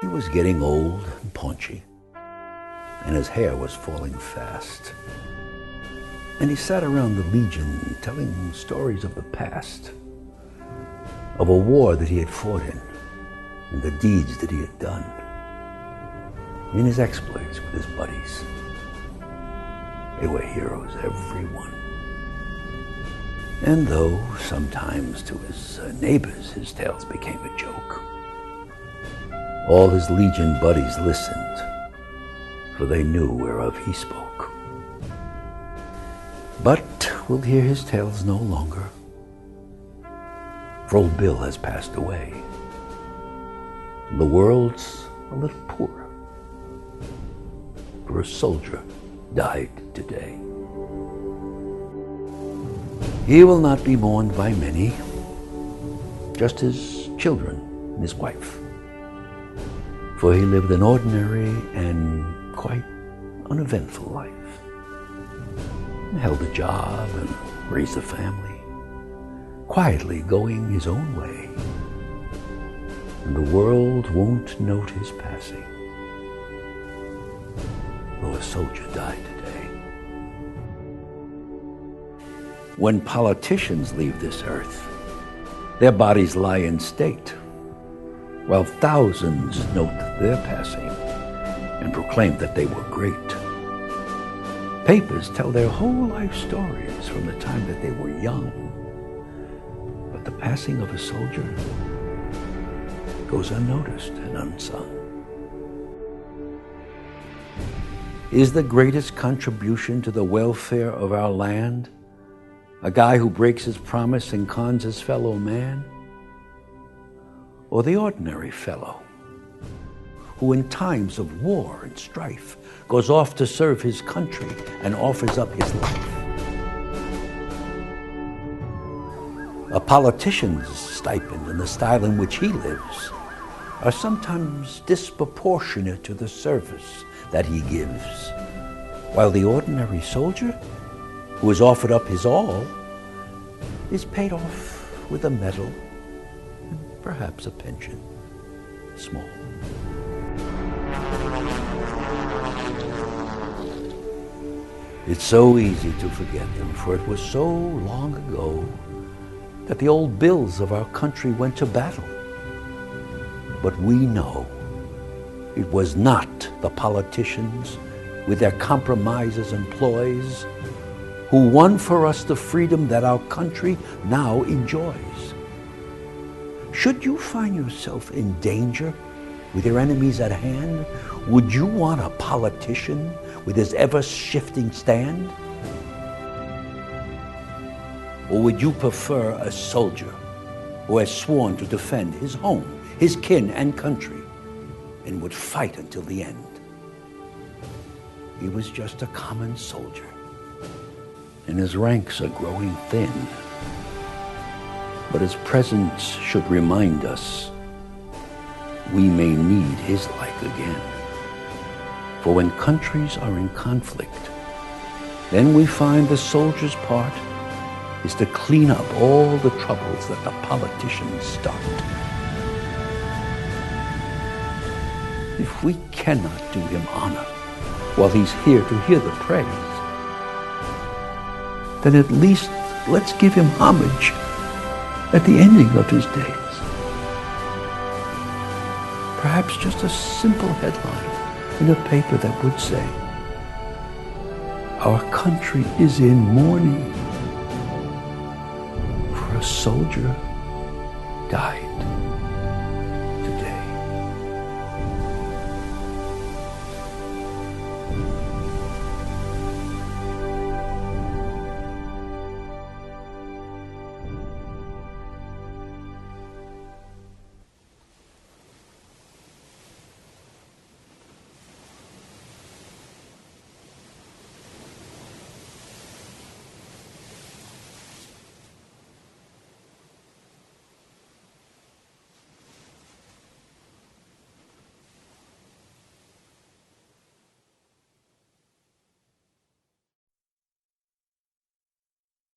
He was getting old and paunchy, and his hair was falling fast. And he sat around the Legion telling stories of the past, of a war that he had fought in, and the deeds that he had done, in his exploits with his buddies. They were heroes, every one. And though sometimes to his neighbors his tales became a joke, all his Legion buddies listened, for they knew whereof he spoke. But we'll hear his tales no longer, for old Bill has passed away. The world's a little poorer, for a soldier died today. He will not be mourned by many, just his children and his wife, for he lived an ordinary and quite uneventful life. He held a job and raised a family, quietly going his own way. And the world won't note his passing, though a soldier died today. When politicians leave this earth, their bodies lie in state, while thousands note their passing and proclaim that they were great. Papers tell their whole life stories from the time that they were young, but the passing of a soldier goes unnoticed and unsung. Is the greatest contribution to the welfare of our land a guy who breaks his promise and cons his fellow man? Or the ordinary fellow who in times of war and strife goes off to serve his country and offers up his life? A politician's stipend and the style in which he lives are sometimes disproportionate to the service that he gives, while the ordinary soldier, who has offered up his all, is paid off with a medal and perhaps a pension, small. It's so easy to forget them, for it was so long ago that the old bills of our country went to battle. But we know it was not the politicians with their compromises and ploys who won for us the freedom that our country now enjoys. Should you find yourself in danger with your enemies at hand, would you want a politician with his ever-shifting stand? Or would you prefer a soldier who has sworn to defend his home, his kin and country, and would fight until the end? He was just a common soldier, and his ranks are growing thin. But his presence should remind us we may need his like again. For when countries are in conflict, then we find the soldier's part is to clean up all the troubles that the politicians start. If we cannot do him honor while he's here to hear the praise, then at least let's give him homage at the ending of his days. Perhaps just a simple headline in a paper that would say, "Our country is in mourning, for a soldier died."